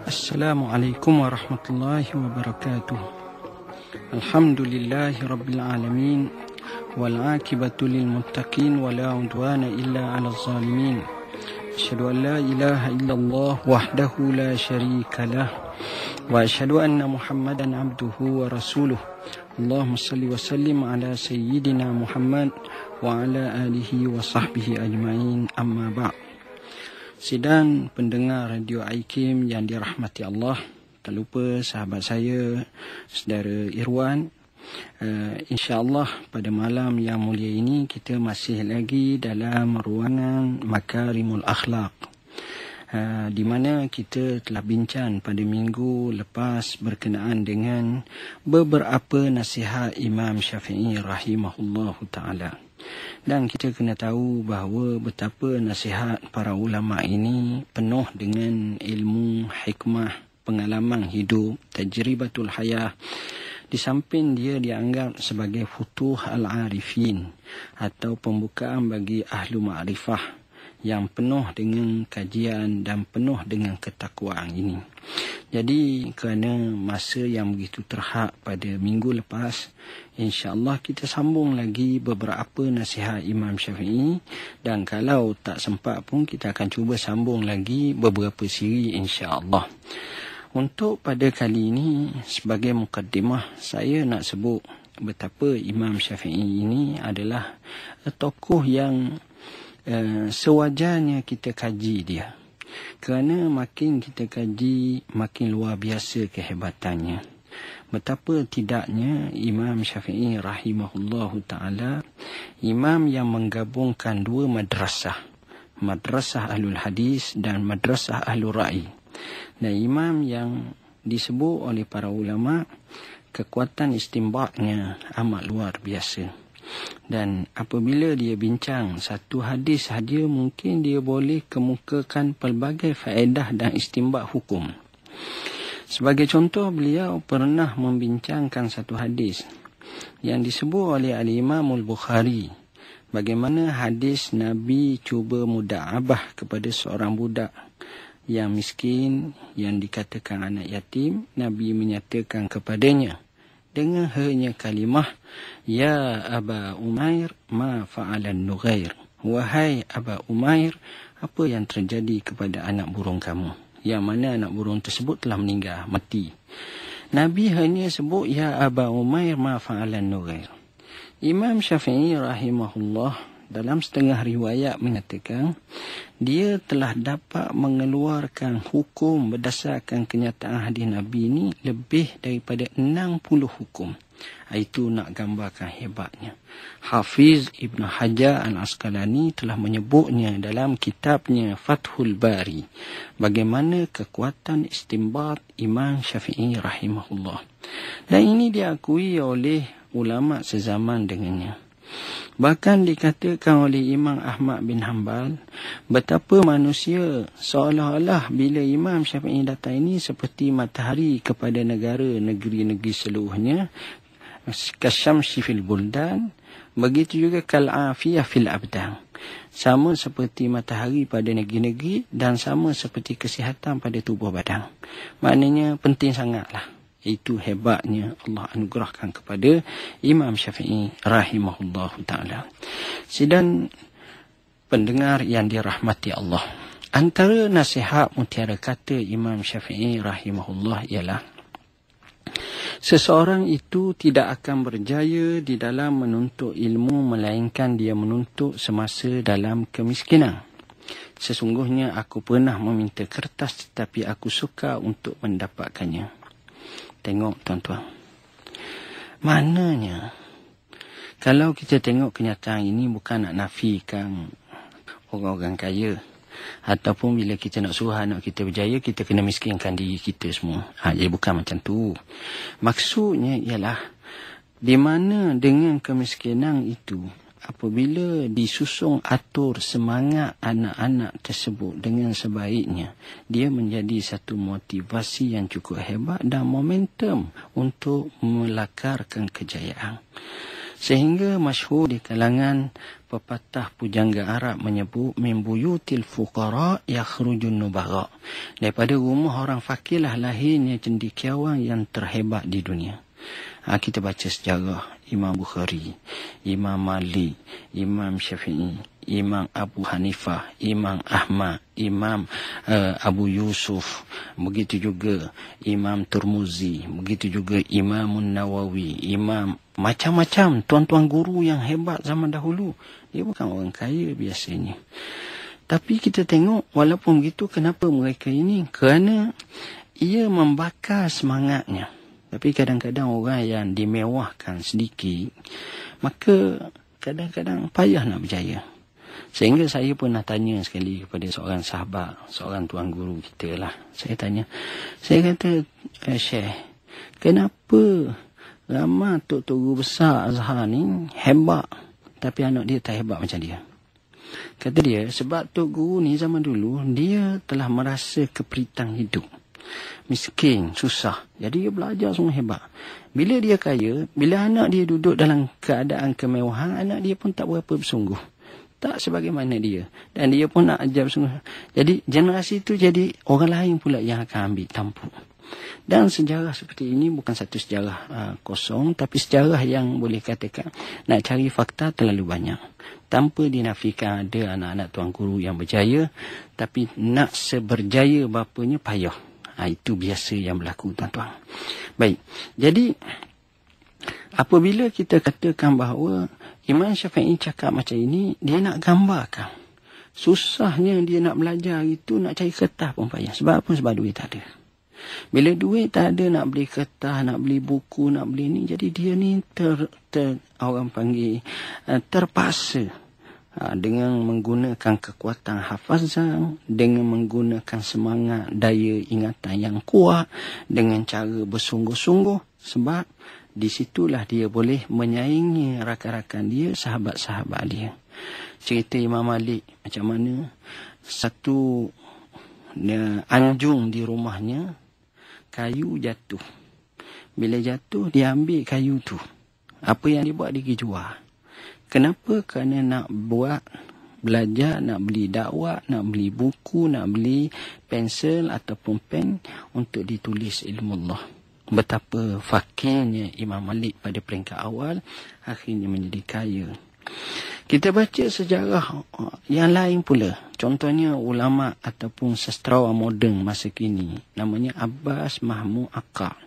Assalamualaikum warahmatullahi wabarakatuh. Alhamdulillahi rabbil alamin. Wal aqibatu lil muttaqin wa la udwana illa 'alal zalimin. Asyhadu an la ilaha illallah wahdahu la syarika lah wa asyhadu anna Muhammadan abduhu wa rasuluh. Allahumma salli wa sallim ala sayyidina Muhammad wa ala alihi wa sahbihi ajma'in, amma ba'. Sidang pendengar Radio Aikim yang dirahmati Allah, tak lupa sahabat saya, saudara Irwan. InsyaAllah pada malam yang mulia ini kita masih lagi dalam ruangan Makarimul Akhlaq, di mana kita telah bincang pada minggu lepas berkenaan dengan beberapa nasihat Imam Syafi'i rahimahullahu ta'ala. Dan kita kena tahu bahawa betapa nasihat para ulama ini penuh dengan ilmu, hikmah, pengalaman hidup, tajribatul hayah. Di samping dia dianggap sebagai futuh al-arifin atau pembukaan bagi ahlu ma'rifah yang penuh dengan kajian dan penuh dengan ketakwaan ini. Jadi kerana masa yang begitu terhad pada minggu lepas, insya-Allah kita sambung lagi beberapa nasihat Imam Syafi'i, dan kalau tak sempat pun kita akan cuba sambung lagi beberapa siri insya-Allah. Untuk pada kali ini, sebagai mukaddimah, saya nak sebut betapa Imam Syafi'i ini adalah tokoh yang sewajarnya kita kaji dia. Kerana makin kita kaji, makin luar biasa kehebatannya. Betapa tidaknya Imam Syafi'i rahimahullahu ta'ala, imam yang menggabungkan dua madrasah, madrasah ahlul hadis dan madrasah ahlul ra'i. Dan imam yang disebut oleh para ulama kekuatan istinbatnya amat luar biasa. Dan apabila dia bincang satu hadis sahaja, mungkin dia boleh kemukakan pelbagai faedah dan istinbat hukum. Sebagai contoh, beliau pernah membincangkan satu hadis yang disebut oleh Al-Imam Al-Bukhari, bagaimana hadis Nabi cuba muda'abah kepada seorang budak yang miskin, yang dikatakan anak yatim. Nabi menyatakan kepadanya dengan hanya kalimah, ya Aba Umair, ma fa'alan nughair. Wahai Aba Umair, apa yang terjadi kepada anak burung kamu? Yang mana anak burung tersebut telah meninggal, mati. Nabi hanya sebut, ya Aba Umair, ma fa'alan nughair. Imam Syafi'i rahimahullah dalam setengah riwayat mengatakan dia telah dapat mengeluarkan hukum berdasarkan kenyataan hadis Nabi ini lebih daripada 60 hukum. Itu nak gambarkan hebatnya. Hafiz Ibn Hajar Al-Asqalani telah menyebutnya dalam kitabnya Fathul Bari, bagaimana kekuatan istinbat Imam Syafi'i rahimahullah. Dan ini diakui oleh ulama sezaman dengannya. Bahkan dikatakan oleh Imam Ahmad bin Hanbal betapa manusia seolah-olah bila Imam Syafi'i datang ini seperti matahari kepada negeri-negeri seluruhnya, kasyamsi fil buldan, begitu juga kal'afiyah fil abdan, sama seperti matahari pada negeri-negeri dan sama seperti kesihatan pada tubuh badan. Maknanya penting sangatlah. Itu hebatnya Allah anugerahkan kepada Imam Syafi'i rahimahullahu ta'ala. Sidang pendengar yang dirahmati Allah, antara nasihat mutiara kata Imam Syafi'i rahimahullah ialah seseorang itu tidak akan berjaya di dalam menuntut ilmu melainkan dia menuntut semasa dalam kemiskinan. Sesungguhnya aku pernah meminta kertas tetapi aku suka untuk mendapatkannya. Tengok tuan-tuan, maknanya kalau kita tengok kenyataan ini, bukan nak nafikan orang-orang kaya, ataupun bila kita nak suruh anak kita berjaya, kita kena miskinkan diri kita semua. Jadi bukan macam tu. Maksudnya ialah di mana dengan kemiskinan itu, apabila disusung atur semangat anak-anak tersebut dengan sebaiknya, dia menjadi satu motivasi yang cukup hebat dan momentum untuk melakarkan kejayaan. Sehingga masyhur di kalangan pepatah pujangga Arab menyebut min buyutil fuqara yakhrujun nubagha. Daripada rumah orang fakirlah lahirnya cendekiawan yang terhebat di dunia. Kita baca sejarah Imam Bukhari, Imam Malik, Imam Syafi'i, Imam Abu Hanifah, Imam Ahmad, Imam Abu Yusuf, begitu juga Imam Tirmizi, begitu juga Imam Nawawi, Imam macam-macam tuan-tuan guru yang hebat zaman dahulu. Dia bukan orang kaya biasanya. Tapi kita tengok walaupun begitu, kenapa mereka ini? Kerana ia membakar semangatnya. Tapi kadang-kadang orang yang dimewahkan sedikit, maka kadang-kadang payah nak berjaya. Sehingga saya pernah tanya sekali kepada seorang sahabat, seorang tuan guru kita lah. Saya tanya, saya kata, Syekh, kenapa ramai tok-tok guru besar Azhar ni hebat, tapi anak dia tak hebat macam dia? Kata dia, sebab tok guru ni zaman dulu, dia telah merasa keperitan hidup. Miskin, susah. Jadi dia belajar semua hebat. Bila dia kaya, bila anak dia duduk dalam keadaan kemewahan, anak dia pun tak berapa bersungguh. Tak sebagaimana dia. Dan dia pun nak ajar bersungguh. Jadi generasi itu jadi orang lain pula yang akan ambil tampuk. Dan sejarah seperti ini bukan satu sejarah kosong, tapi sejarah yang boleh katakan nak cari fakta terlalu banyak. Tanpa dinafikan ada anak-anak tuan guru yang berjaya, tapi nak seberjaya bapanya payah. Itu biasa yang berlaku, tuan-tuan. Baik, jadi apabila kita katakan bahawa Imam Syafi'i cakap macam ini, dia nak gambarkan susahnya dia nak belajar itu, nak cari kertas pun payah. Sebab apa? Sebab duit tak ada. Bila duit tak ada, nak beli kertas, nak beli buku, nak beli ni, jadi dia ni orang panggil terpaksa. Dengan menggunakan kekuatan hafazan, dengan menggunakan semangat daya ingatan yang kuat, dengan cara bersungguh-sungguh, sebab di situlah dia boleh menyaingi rakan-rakan dia, sahabat-sahabat dia. Cerita Imam Malik macam mana satu anjung di rumahnya, kayu jatuh. Bila jatuh, dia ambil kayu tu. Apa yang dia buat, dia pergi jual. Kenapa? Kerana nak buat belajar, nak beli dakwah, nak beli buku, nak beli pensel ataupun pen untuk ditulis ilmu Allah. Betapa fakirnya Imam Malik pada peringkat awal, akhirnya menjadi kaya. Kita baca sejarah yang lain pula. Contohnya ulama ataupun sastrawan moden masa kini. Namanya Abbas Mahmud Aqad.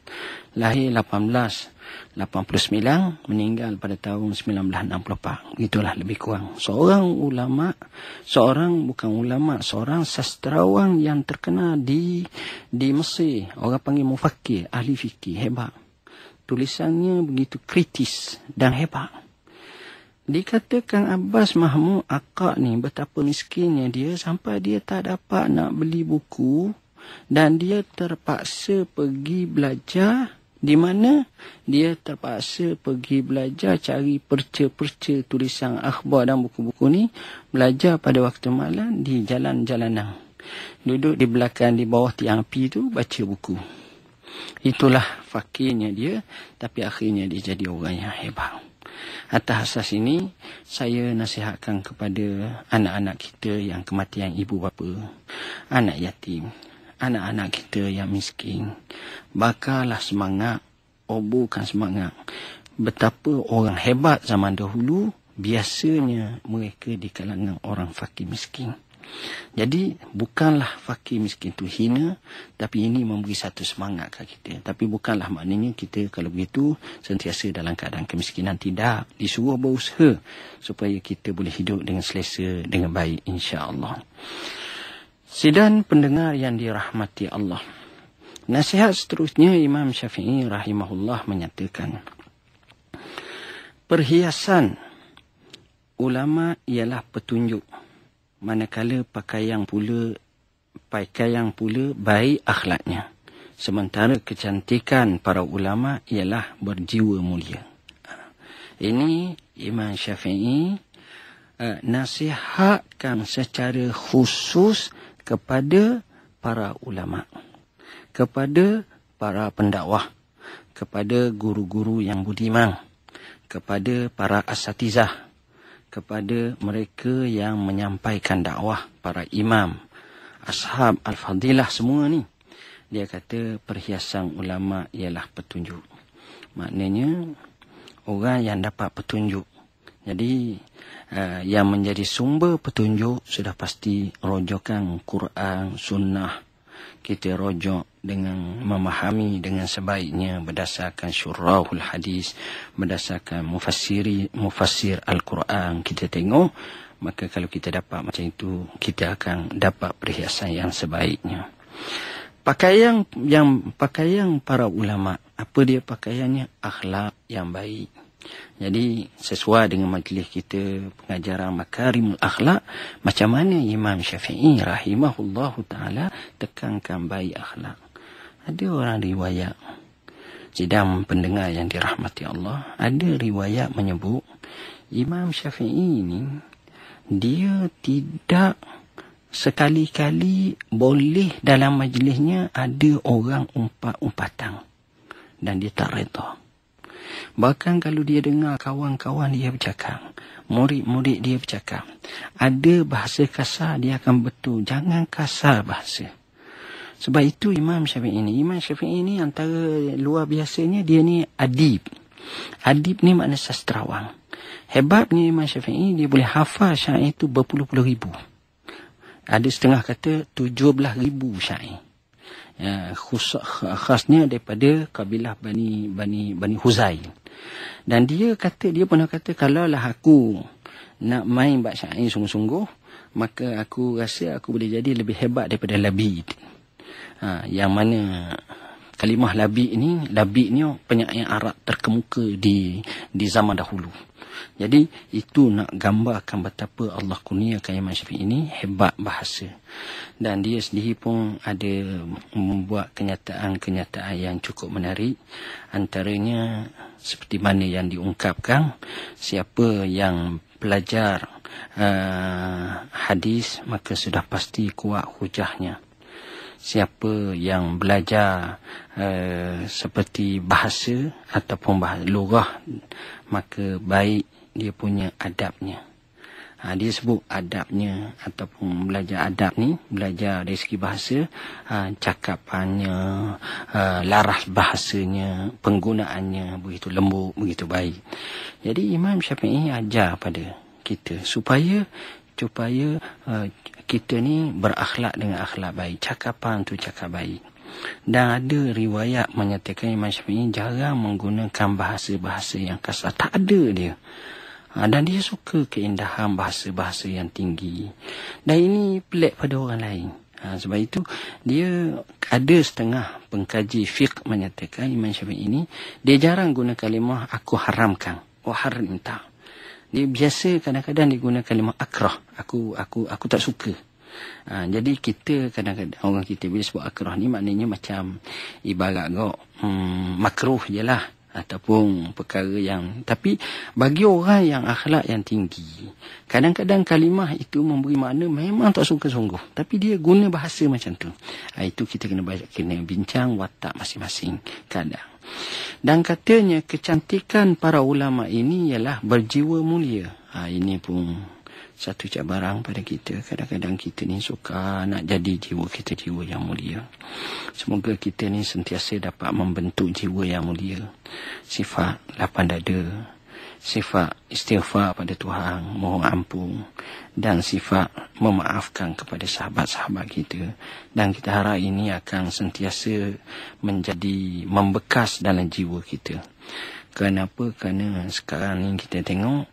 Lahir 1889, meninggal pada tahun 1964. Itulah lebih kurang. Seorang sastrawan yang terkenal di Mesir. Orang panggil mufakir, ahli fikir, hebat. Tulisannya begitu kritis dan hebat. Dikatakan Abbas Mahmud Aqad ni betapa miskinnya dia sampai dia tak dapat nak beli buku dan dia terpaksa pergi belajar. Di mana dia terpaksa pergi belajar, cari perca-perca tulisan akhbar dan buku-buku ni, belajar pada waktu malam di jalan-jalanan. Duduk di belakang, di bawah tiang api tu, baca buku. Itulah fakirnya dia, tapi akhirnya dia jadi orang yang hebat. Atas asas ini, saya nasihatkan kepada anak-anak kita yang kematian ibu bapa, anak yatim, anak-anak kita yang miskin. Bakarlah semangat, oburkan semangat. Betapa orang hebat zaman dahulu, biasanya mereka di kalangan orang fakir miskin. Jadi bukanlah fakir miskin itu hina, tapi ini memberi satu semangat kat kita. Tapi bukanlah maknanya kita kalau begitu sentiasa dalam keadaan kemiskinan. Tidak, disuruh berusaha supaya kita boleh hidup dengan selesa, dengan baik, insya-Allah. Sidang pendengar yang dirahmati Allah, nasihat seterusnya Imam Syafi'i rahimahullah menyatakan, perhiasan ulama ialah petunjuk, manakala pakaian pula baik akhlaknya. Sementara kecantikan para ulama ialah berjiwa mulia. Ini Imam Syafi'i nasihatkan secara khusus kepada para ulama, kepada para pendakwah, kepada guru-guru yang budiman. kepada para asatizah, kepada mereka yang menyampaikan dakwah, para imam, ashab al-fadilah semua ni. Dia kata perhiasan ulama ialah petunjuk. Maknanya orang yang dapat petunjuk. Jadi yang menjadi sumber petunjuk sudah pasti rojokan Quran, sunnah. Kita rojok dengan memahami dengan sebaiknya berdasarkan syurahul hadis, berdasarkan mufassir Al-Quran. Kita tengok, maka kalau kita dapat macam itu, kita akan dapat perhiasan yang sebaiknya. Pakaian para ulama, apa dia pakaiannya? Akhlak yang baik. Jadi sesuai dengan majlis kita pengajaran makarimul akhlak, macam mana Imam Syafi'i rahimahullahu ta'ala tekankan baik akhlak. Ada orang riwayat, sidang pendengar yang dirahmati Allah, ada riwayat menyebut Imam Syafi'i ini dia tidak sekali-kali boleh dalam majlisnya ada orang umpat-umpatan dan dia tak reda. Bahkan kalau dia dengar kawan-kawan dia bercakap, murid-murid dia bercakap, ada bahasa kasar, dia akan betul, jangan kasar bahasa. Sebab itu Imam Syafi'i ini antara luar biasanya, dia ni adib. Adib ni makna sastrawan. Hebatnya Imam Syafi'i, dia boleh hafal syair itu berpuluh-puluh ribu. Ada setengah kata 17,000 syair. Khasnya daripada kabilah Bani Huzail. Dan dia pernah kata, kalaulah aku nak main bab syair sungguh-sungguh, maka aku rasa aku boleh jadi lebih hebat daripada Labid. Yang mana kalimah Labid ni penyair Arab terkemuka di zaman dahulu. Jadi itu nak gambarkan betapa Allah kurniakan Imam Syafi'i ini hebat bahasa. Dan dia sendiri pun ada membuat kenyataan-kenyataan yang cukup menarik. Antaranya seperti mana yang diungkapkan, siapa yang belajar hadis maka sudah pasti kuat hujahnya. Siapa yang belajar seperti bahasa ataupun bahasa lughah, maka baik dia punya adabnya. Dia sebut adabnya ataupun belajar adab ni, belajar dari segi bahasa, cakapannya, laras bahasanya, penggunaannya begitu lembut, begitu baik. Jadi Imam Syafi'i ajar pada kita supaya kita ni berakhlak dengan akhlak baik, cakapan tu cakap baik. Dan ada riwayat menyatakan Imam Syafi'i jarang menggunakan bahasa-bahasa yang kasar, tak ada dia. Dan dia suka keindahan bahasa-bahasa yang tinggi. Dan ini pelik pada orang lain. Sebab itu dia ada setengah pengkaji fiqh menyatakan Imam Syafi'i ini dia jarang guna kalimah aku haramkan, haram tak. Dia biasa kadang-kadang dia guna kalimah akrah, aku tak suka. Jadi kita kadang-kadang orang kita bila sebut akrah ni maknanya macam ibarat makruh je lah, ataupun perkara yang, tapi bagi orang yang akhlak yang tinggi, kadang-kadang kalimah itu memberi makna memang tak suka sungguh, tapi dia guna bahasa macam tu. Itu kita kena bincang watak masing-masing kadang. Dan katanya kecantikan para ulama ini ialah berjiwa mulia. Ini pun satu cabaran pada kita. Kadang-kadang kita ni suka nak jadi jiwa kita jiwa yang mulia. Semoga kita ni sentiasa dapat membentuk jiwa yang mulia. Sifat lapang dada, sifat istighfar pada Tuhan, mohon ampun, dan sifat memaafkan kepada sahabat-sahabat kita. Dan kita harap ini akan sentiasa menjadi membekas dalam jiwa kita. Kenapa? Kerana sekarang ni kita tengok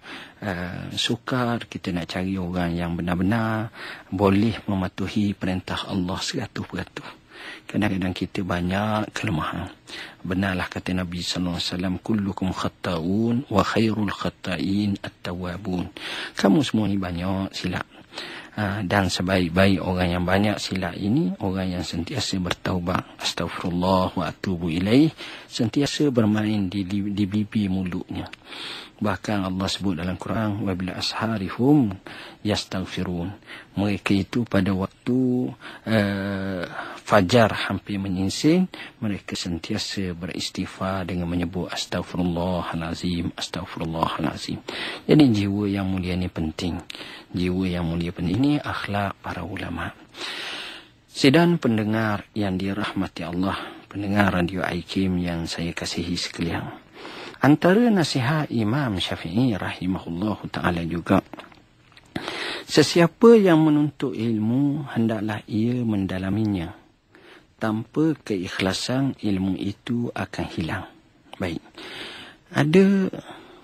sukar kita nak cari orang yang benar-benar boleh mematuhi perintah Allah 100%. Kadang-kadang kita banyak kelemahan. Benarlah kata Nabi sallallahu alaihi wasallam, kullukum khatta'un wa khairul khatta'in at-tawwabun. Kamu semua ni banyak silap. Dan sebaik-baik orang yang banyak silap ini, orang yang sentiasa bertaubat, astaghfirullah wa atubu ilaih, sentiasa bermain di bibir mulutnya. Bahkan Allah sebut dalam Quran, wa bil asharihum yastaghfirun. Mereka itu pada waktu fajar hampir menyingsing, mereka sentiasa beristighfar dengan menyebut astaghfirullahalazim, astaghfirullahalazim. Jadi jiwa yang mulia ni penting. Jiwa yang mulia penting. Ini akhlak para ulama. Sidang pendengar yang dirahmati Allah, pendengar Radio Aikim yang saya kasihi sekalian. Antara nasihat Imam Syafi'i rahimahullah ta'ala juga, sesiapa yang menuntut ilmu, hendaklah ia mendalaminya. Tanpa keikhlasan, ilmu itu akan hilang. Baik. Ada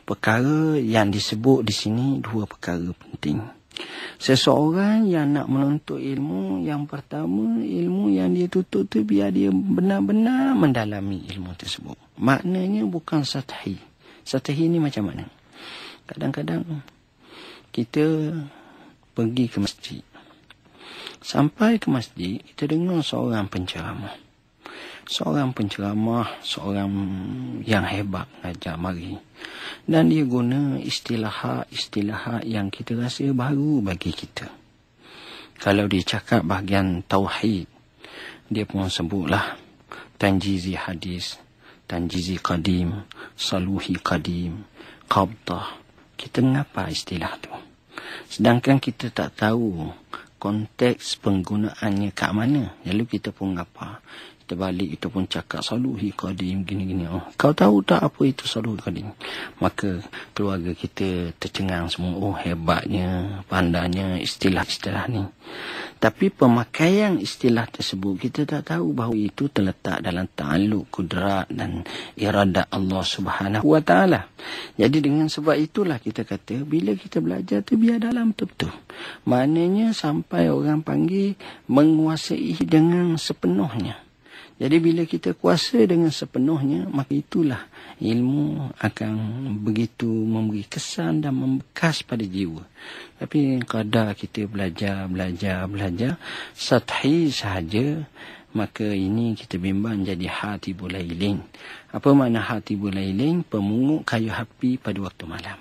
perkara yang disebut di sini, dua perkara penting. Seseorang yang nak menuntut ilmu, yang pertama, ilmu yang dia tuntut tu biar dia benar-benar mendalami ilmu tersebut. Maknanya bukan sathi. Sathi ni macam mana? Kadang-kadang kita pergi ke masjid. Sampai ke masjid, kita dengar seorang penceramah. Seorang yang hebat ajar mari. Dan dia guna istilah yang kita rasa baru bagi kita. Kalau dia cakap bahagian tauhid, dia pun sebutlah tanjizi hadis, tanjizi qadim, saluhi qadim, qabdah. Kita ngapa istilah tu? Sedangkan kita tak tahu konteks penggunaannya kat mana. Lalu kita pun ngapa? Terbalik itu pun cakap saluhi qadim gini-gini. Kau tahu tak apa itu saluhi qadim? Maka keluarga kita tercengang semua. Oh, hebatnya, pandainya istilah-istilah ni. Tapi pemakaian istilah tersebut kita tak tahu bahawa itu terletak dalam ta'alluq kudrat dan iradat Allah Subhanahu wa taala. Jadi dengan sebab itulah kita kata bila kita belajar tu biar dalam betul-betul. Maknanya sampai orang panggil menguasai dengan sepenuhnya. Jadi bila kita kuasa dengan sepenuhnya, maka itulah ilmu akan begitu memberi kesan dan membekas pada jiwa. Tapi kadar kita belajar, sathi sahaja, maka ini kita bimbang jadi hatibul lailin. Apa makna hatibul lailin? Pemungut kayu api pada waktu malam.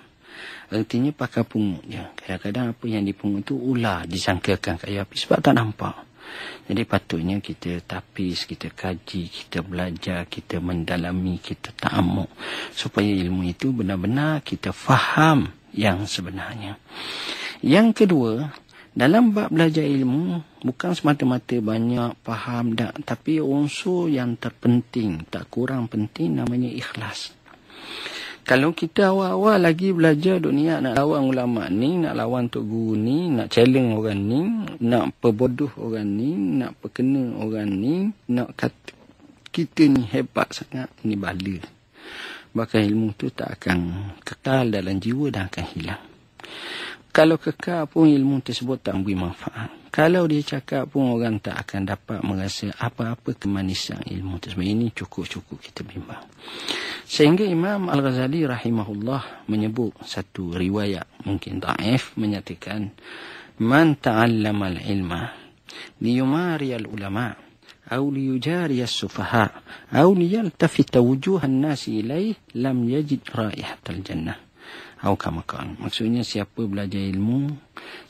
Artinya pakai pungut je. Kadang-kadang apa yang dipungut itu ular disangkakan kayu api sebab tak nampak. Jadi patutnya kita tapis, kita kaji, kita belajar, kita mendalami, kita ta'amuk. Supaya ilmu itu benar-benar kita faham yang sebenarnya. Yang kedua, dalam bab belajar ilmu, bukan semata-mata banyak faham, tapi unsur yang terpenting, tak kurang penting, namanya ikhlas. Kalau kita awal-awal lagi belajar dunia, nak lawan ulama ni, nak lawan tok guru ni, nak challenge orang ni, nak perbodoh orang ni, nak perkena orang ni, nak kata kita ni hebat sangat, ni bala. Bahkan ilmu tu tak akan kekal dalam jiwa dan akan hilang. Kalau kekal pun ilmu tersebut tak memberi manfaat. Kalau dia cakap pun orang tak akan dapat merasa apa-apa kemanisan ilmu tersebut. Ini cukup-cukup kita bimbang. Sehingga Imam Al-Ghazali rahimahullah menyebut satu riwayat mungkin dhaif menyatakan man ta'allama al-ilma liyumari al-ulama aw liyujari as-sufaha aw liyaltafita wujuhan nasi ilaih lam yajid raihatal jannah. Atau kamakan. Maksudnya siapa belajar ilmu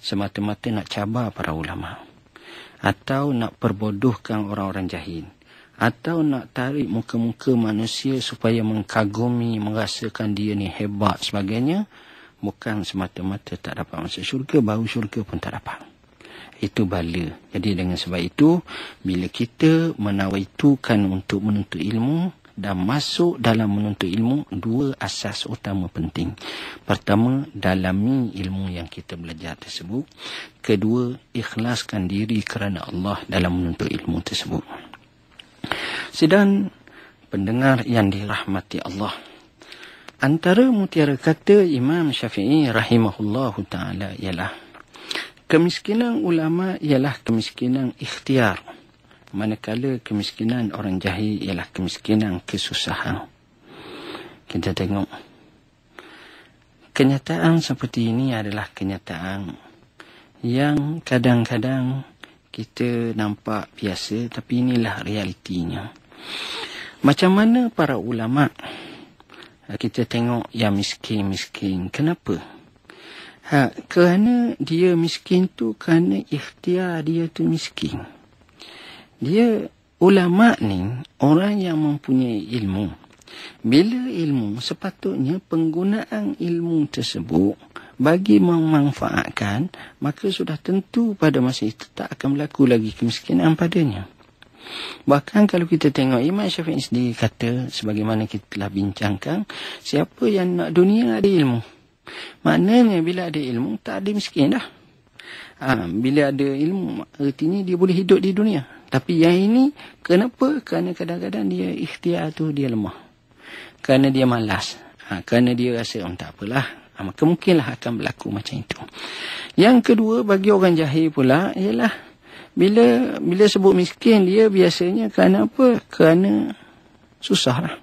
semata-mata nak cabar para ulama, atau nak perbodohkan orang-orang jahil, atau nak tarik muka-muka manusia supaya mengkagumi, merasakan dia ni hebat sebagainya, bukan semata-mata tak dapat masuk syurga, bau syurga pun tak dapat. Itu bala. Jadi dengan sebab itu, bila kita menawaitukan untuk menuntut ilmu dan masuk dalam menuntut ilmu, dua asas utama penting. Pertama, dalami ilmu yang kita belajar tersebut. Kedua, ikhlaskan diri kerana Allah dalam menuntut ilmu tersebut. Sedang pendengar yang dirahmati Allah, antara mutiara kata Imam Syafi'i rahimahullahu ta'ala ialah kemiskinan ulama ialah kemiskinan ikhtiar, manakala kemiskinan orang jahil ialah kemiskinan kesusahan. Kita tengok kenyataan seperti ini adalah kenyataan yang kadang-kadang kita nampak biasa, tapi inilah realitinya. Macam mana para ulama, kita tengok yang miskin-miskin. Kenapa? Kerana dia miskin tu, kerana ikhtiar dia tu miskin. Dia, ulama ni, orang yang mempunyai ilmu. Bila ilmu, sepatutnya penggunaan ilmu tersebut bagi memanfaatkan, maka sudah tentu pada masa itu tak akan berlaku lagi kemiskinan padanya. Bahkan kalau kita tengok, Imam Syafi'i sendiri kata, sebagaimana kita telah bincangkan, siapa yang nak dunia ada ilmu. Maknanya bila ada ilmu, tak ada miskin dah. Bila ada ilmu, artinya dia boleh hidup di dunia. Tapi yang ini, kenapa? Kerana kadang-kadang dia ikhtiar tu dia lemah. Kerana dia malas. Kerana dia rasa, tak apalah. Maka mungkinlah akan berlaku macam itu. Yang kedua, bagi orang jahil pula, ialah bila sebut miskin, dia biasanya kerana apa? Kerana susah lah.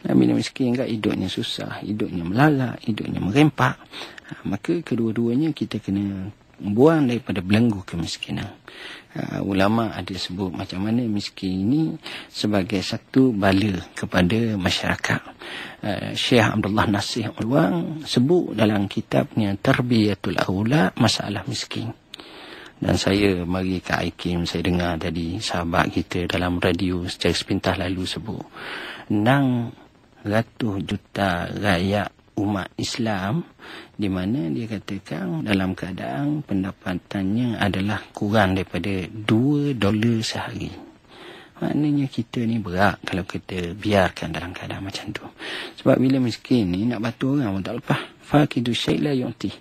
Bila miskin kan hidupnya susah, hidupnya melalak, hidupnya merempak. Maka kedua-duanya kita kena buang daripada belenggu kemiskinan. Ulama ada sebut macam mana miskin ini sebagai satu bala kepada masyarakat. Syekh Abdullah Nasih Ulwang sebut dalam kitabnya Tarbiyatul Aulad masalah miskin. Dan saya mari Kak Aikim, saya dengar tadi sahabat kita dalam radio secara sepintas lalu sebut 600 juta rakyat umat Islam, di mana dia katakan dalam keadaan pendapatannya adalah kurang daripada $2 sehari. Maknanya kita ni berat kalau kita biarkan dalam keadaan macam tu. Sebab bila miskin ni nak bantu orang pun tak lepas. Faqidu syai' la yu'ti.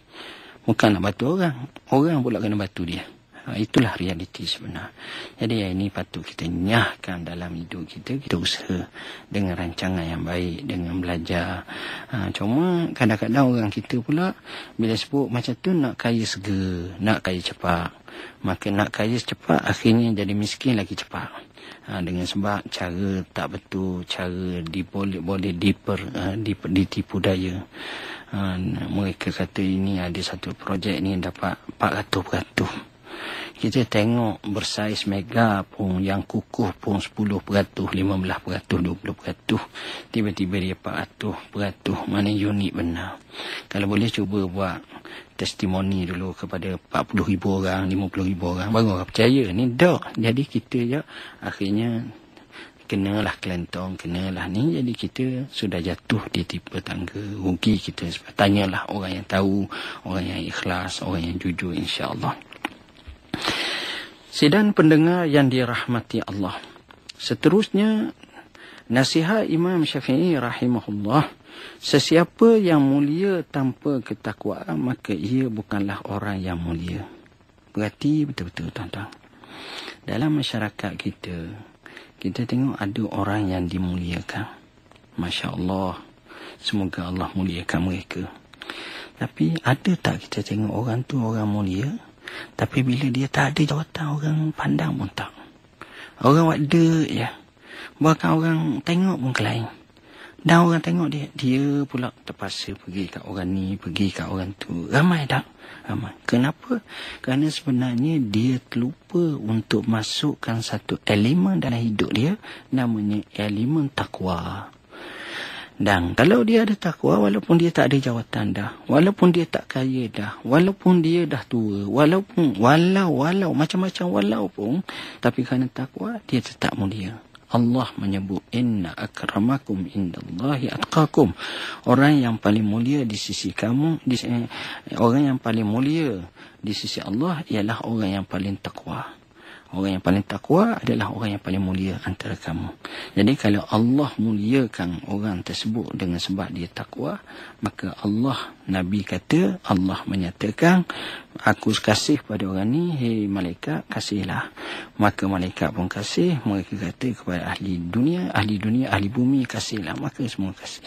Bukan nak bantu orang, orang pula kena bantu dia. Itulah realiti sebenar. Jadi yang ini patut kita nyahkan dalam hidup kita. Kita usaha dengan rancangan yang baik, dengan belajar. Cuma kadang-kadang orang kita pula bila sebut macam tu nak kaya segera, nak kaya cepat. Maka nak kaya cepat akhirnya jadi miskin lagi cepat. Dengan sebab cara tak betul, cara boleh ditipu daya. Mereka kata ini ada satu projek ni dapat 400%. Kita tengok bersaiz mega pun, yang kukuh pun 10%, 15%, 20%. Tiba-tiba dia 400%. Mana unik benar. Kalau boleh cuba buat testimoni dulu kepada 40,000 orang, 50,000 orang. Baru orang percaya. Ni dah. Jadi kita je akhirnya kenalah kelentong, kenalah ni. Jadi kita sudah jatuh di tipe tangga. Rugi kita. Tanyalah orang yang tahu, orang yang ikhlas, orang yang jujur, insya-Allah. Sidang pendengar yang dirahmati Allah. Seterusnya, nasihat Imam Syafi'i rahimahullah. Sesiapa yang mulia tanpa ketakwaan, maka ia bukanlah orang yang mulia. Berarti betul-betul tuan-tuan. Dalam masyarakat kita, kita tengok ada orang yang dimuliakan. Masya Allah. Semoga Allah muliakan mereka. Tapi ada tak kita tengok orang tu orang mulia? Tapi bila dia tak ada jawatan, orang pandang pun tak. Orang ada ya. Bahkan orang tengok pun kelain. Dan orang tengok dia pula terpaksa pergi kat orang ni, pergi kat orang tu. Ramai tak? Ramai. Kenapa? Kerana sebenarnya dia terlupa untuk masukkan satu elemen dalam hidup dia, namanya elemen takwa. Dan kalau dia ada takwa, walaupun dia tak ada jawatan dah, walaupun dia tak kaya dah, walaupun dia dah tua, walaupun macam-macam walaupun, tapi kerana takwa dia tetap mulia. Allah menyebut inna akramakum indallahi atqakum. Orang yang paling mulia di sisi kamu, orang yang paling mulia di sisi Allah ialah orang yang paling takwa. Orang yang paling takwa adalah orang yang paling mulia antara kamu. Jadi kalau Allah muliakan orang tersebut dengan sebab dia takwa, maka Allah, Nabi kata, Allah menyatakan, aku kasih pada orang ni, hei malaikat, kasihlah. Maka malaikat pun kasih, mereka kata kepada ahli dunia, ahli bumi, kasihlah. Maka semua kasih.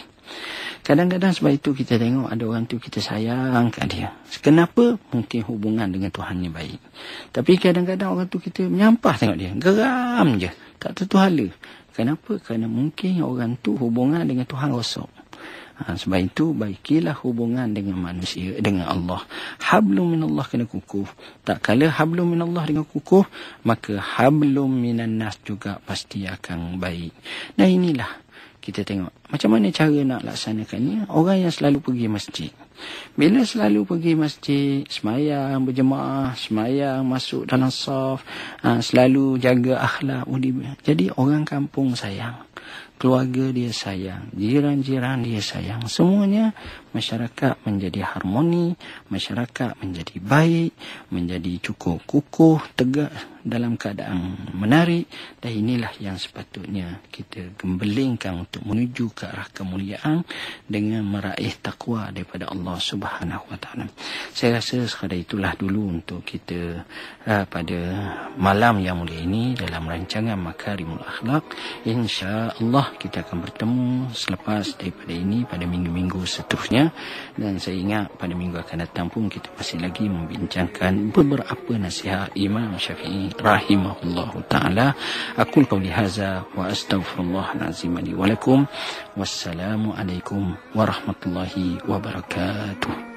Kadang-kadang sebab itu kita tengok ada orang tu kita sayang kat dia. Kenapa? Mungkin hubungan dengan Tuhannya baik. Tapi kadang-kadang orang tu kita menyampah tengok dia. Geram je. Tak tentu hala. Kenapa? Kerana mungkin orang tu hubungan dengan Tuhan rosak. Sebab itu baikilah hubungan dengan manusia, dengan Allah. Hablum minallah kena kukuh. Tak kala hablum minallah dengan kukuh, maka hablum minan nas juga pasti akan baik. Dan inilah kita tengok macam mana cara nak laksanakannya. Orang yang selalu pergi masjid, bila selalu pergi masjid, semayang berjemaah, semayang masuk dalam saf, selalu jaga akhlak, jadi orang kampung sayang, keluarga dia sayang, jiran-jiran dia sayang, semuanya masyarakat menjadi harmoni, masyarakat menjadi baik, menjadi cukup kukuh, tegak dalam keadaan menarik. Dan inilah yang sepatutnya kita gembelingkan untuk menuju ke arah kemuliaan dengan meraih takwa daripada Allah Subhanahu Wa Taala. Saya rasa sekadar itulah dulu untuk kita pada malam yang mulia ini dalam rancangan Makarimul Akhlak. Insya-Allah kita akan bertemu selepas daripada ini pada minggu-minggu seterusnya. Dan saya ingat pada minggu akan datang pun kita masih lagi membincangkan beberapa nasihat Imam Syafi'i rahimahullahu ta'ala. Aqul qawli hadza wa astaghfirullahal azim li wa lakum. Wassalamu alaikum warahmatullahi wabarakatuh.